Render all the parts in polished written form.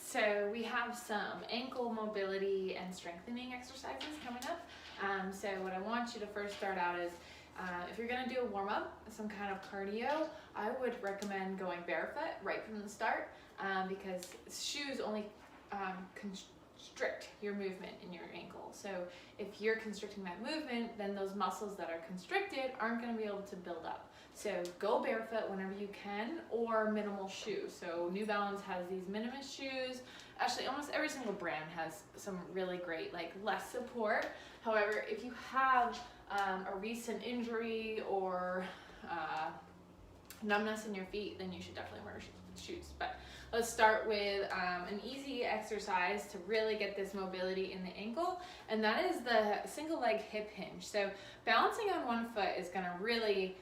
So we have some ankle mobility and strengthening exercises coming up. So what I want you to first start out is, if you're gonna do a warm up, some kind of cardio, I would recommend going barefoot right from the start, because shoes only constrict your movement in your ankle. So if you're constricting that movement, then those muscles that are constricted aren't gonna be able to build up. So go barefoot whenever you can, or minimal shoes. So New Balance has these minimalist shoes. Actually, almost every single brand has some really great, like, less support. However, if you have a recent injury or numbness in your feet, then you should definitely wear shoes. But let's start with an easy exercise to really get this mobility in the ankle, and that is the single leg hip hinge. So balancing on one foot is gonna really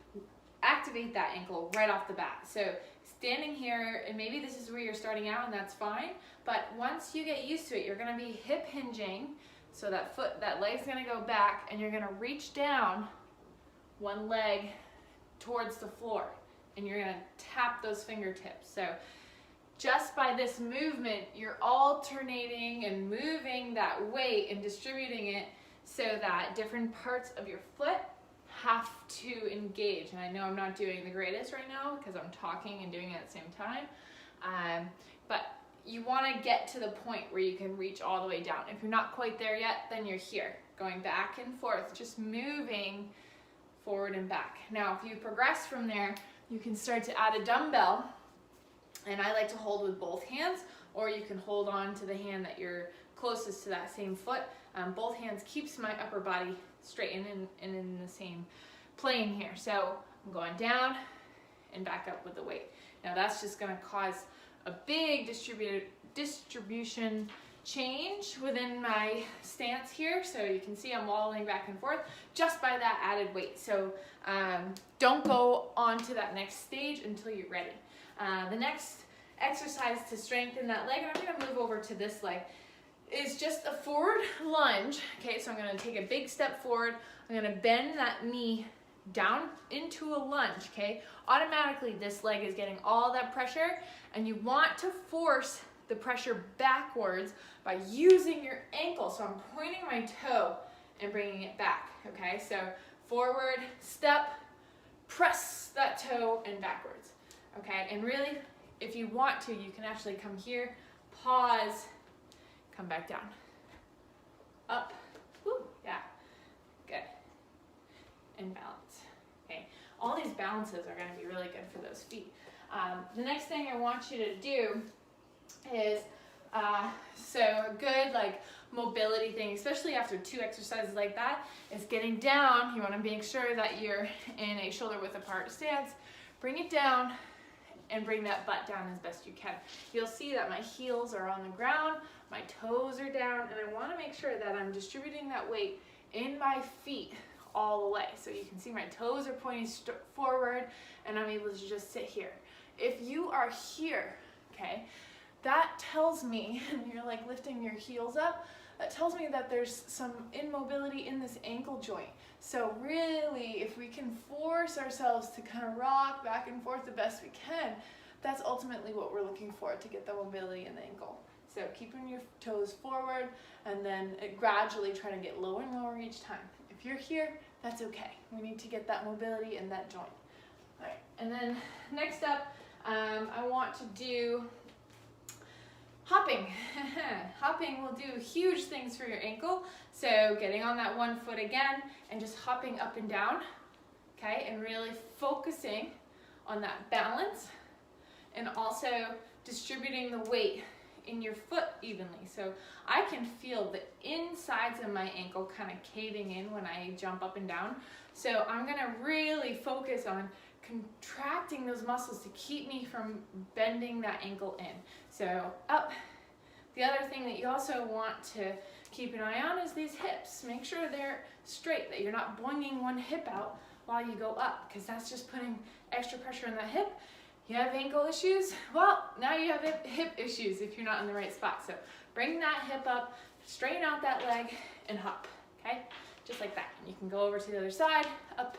activate that ankle right off the bat. So standing here, and maybe this is where you're starting out and that's fine, but once you get used to it, you're gonna be hip hinging. So that leg's gonna go back, and you're gonna reach down one leg towards the floor, and you're gonna tap those fingertips. So just by this movement, you're alternating and moving that weight and distributing it so that different parts of your foot have to engage. And I know I'm not doing the greatest right now because I'm talking and doing it at the same time, but you want to get to the point where you can reach all the way down. If you're not quite there yet, then you're here, going back and forth, just moving forward and back. Now, if you progress from there, you can start to add a dumbbell, and I like to hold with both hands, or you can hold on to the hand that you're closest to that same foot. Both hands keeps my upper body straight and in the same plane here. So I'm going down and back up with the weight. Now that's just going to cause a big distribution change within my stance here. So you can see I'm waddling back and forth just by that added weight. So don't go on to that next stage until you're ready. The next exercise to strengthen that leg, and I'm going to move over to this leg, is just a forward lunge. Okay, so I'm going to take a big step forward. I'm going to bend that knee down into a lunge. Okay, automatically this leg is getting all that pressure, and you want to force the pressure backwards by using your ankle. So I'm pointing my toe and bringing it back. Okay, so forward step, press that toe and backwards. Okay, and really, if you want to, you can actually come here, pause, come back down, up, woo, yeah, good, and balance. Okay, all these balances are going to be really good for those feet. The next thing I want you to do is, so a good, like, mobility thing, especially after 2 exercises like that, is getting down. You want to make sure that you're in a shoulder width apart stance. Bring it down and bring that butt down as best you can. You'll see that my heels are on the ground, my toes are down, and I want to make sure that I'm distributing that weight in my feet all the way. So you can see my toes are pointing forward, and I'm able to just sit here. If you are here, okay, that tells me, and you're like lifting your heels up, that tells me that there's some immobility in this ankle joint. So really, if we can force ourselves to kind of rock back and forth the best we can, that's ultimately what we're looking for to get the mobility in the ankle. So keeping your toes forward, and then gradually trying to get lower and lower each time. If you're here, that's okay. We need to get that mobility in that joint. All right, and then next up, I want to do hopping. Hopping will do huge things for your ankle. So getting on that one foot again and just hopping up and down, okay, and really focusing on that balance, and also distributing the weight in your foot evenly. So I can feel the insides of my ankle kind of caving in when I jump up and down. So I'm gonna really focus on contracting those muscles to keep me from bending that ankle in. So up. The other thing that you also want to keep an eye on is these hips. Make sure they're straight, that you're not boinging one hip out while you go up, because that's just putting extra pressure on that hip. You have ankle issues? Well, now you have hip issues if you're not in the right spot. So bring that hip up, straighten out that leg, and hop, okay? Just like that. And you can go over to the other side, up,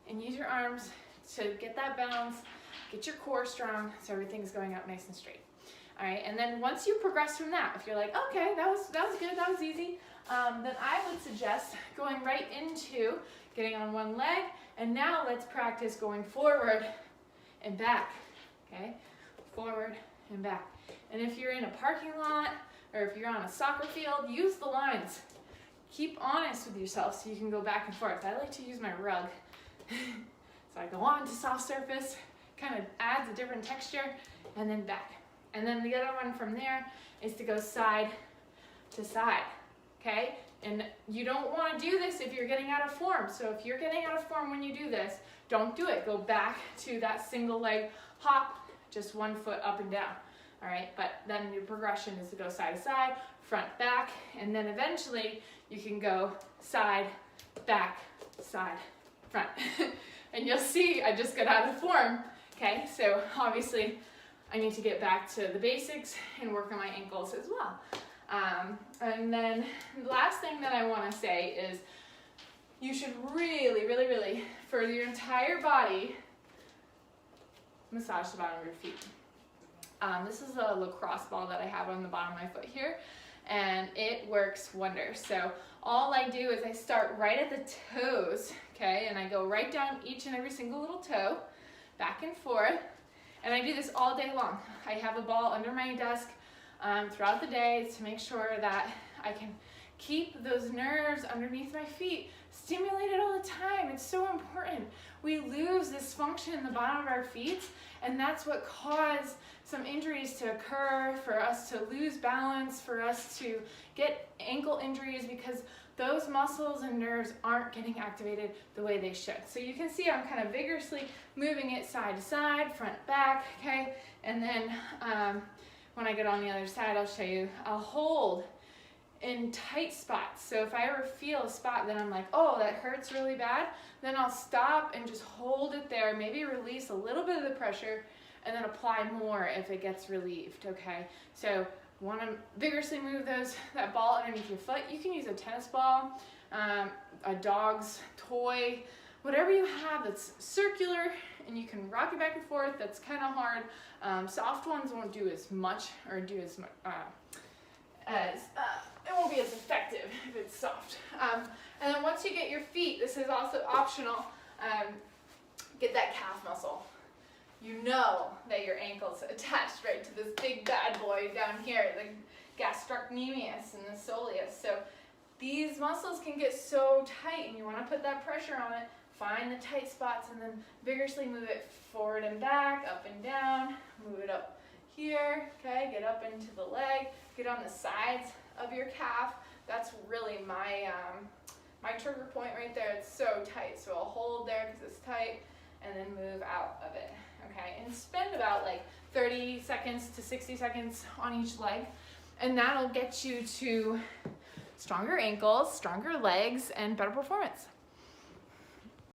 and use your arms to get that balance, get your core strong so everything's going out nice and straight. All right, and then once you progress from that, if you're like, okay, that was good, that was easy, then I would suggest going right into getting on one leg, and now let's practice going forward and back, okay? Forward and back. And if you're in a parking lot, or if you're on a soccer field, use the lines. Keep honest with yourself so you can go back and forth. I like to use my rug. So I go on to soft surface, kind of adds a different texture, and then back. And then the other one from there is to go side to side, okay? And you don't want to do this if you're getting out of form. So if you're getting out of form when you do this, don't do it. Go back to that single leg hop, just one foot up and down, all right? But then your progression is to go side to side, front, back, and then eventually you can go side, back, side, front. And you'll see I just got out of form, okay? So obviously I need to get back to the basics and work on my ankles as well. And then the last thing that I want to say is you should really, really, really, for your entire body, massage the bottom of your feet. This is a lacrosse ball that I have on the bottom of my foot here, and it works wonders. So all I do is I start right at the toes, okay, and I go right down each and every single little toe, back and forth, and I do this all day long. I have a ball under my desk throughout the day to make sure that I can keep those nerves underneath my feet stimulated all the time. It's so important. We lose this function in the bottom of our feet, and that's what caused some injuries to occur, for us to lose balance, for us to get ankle injuries, because those muscles and nerves aren't getting activated the way they should. So you can see I'm kind of vigorously moving it side to side, front, back, okay? And then when I get on the other side, I'll show you, I'll hold in tight spots. So if I ever feel a spot that I'm like, oh, that hurts really bad, then I'll stop and just hold it there, maybe release a little bit of the pressure, and then apply more if it gets relieved, okay? So want to vigorously move that ball underneath your foot. You can use a tennis ball, a dog's toy, whatever you have that's circular, and you can rock it back and forth. That's kind of hard. Soft ones won't do as much, or do as much, it won't be as effective if it's soft. And then once you get your feet, this is also optional, get that calf muscle. You know that your ankle's attached right to this big bad boy down here, the gastrocnemius and the soleus. So these muscles can get so tight, and you want to put that pressure on it. Find the tight spots and then vigorously move it forward and back, up and down. Move it up here, okay? Get up into the leg. Get on the sides of your calf. That's really my my trigger point right there. It's so tight, so I'll hold there because it's tight, and then move out of it. Okay, and spend about like 30 seconds to 60 seconds on each leg, and that'll get you to stronger ankles, stronger legs, and better performance.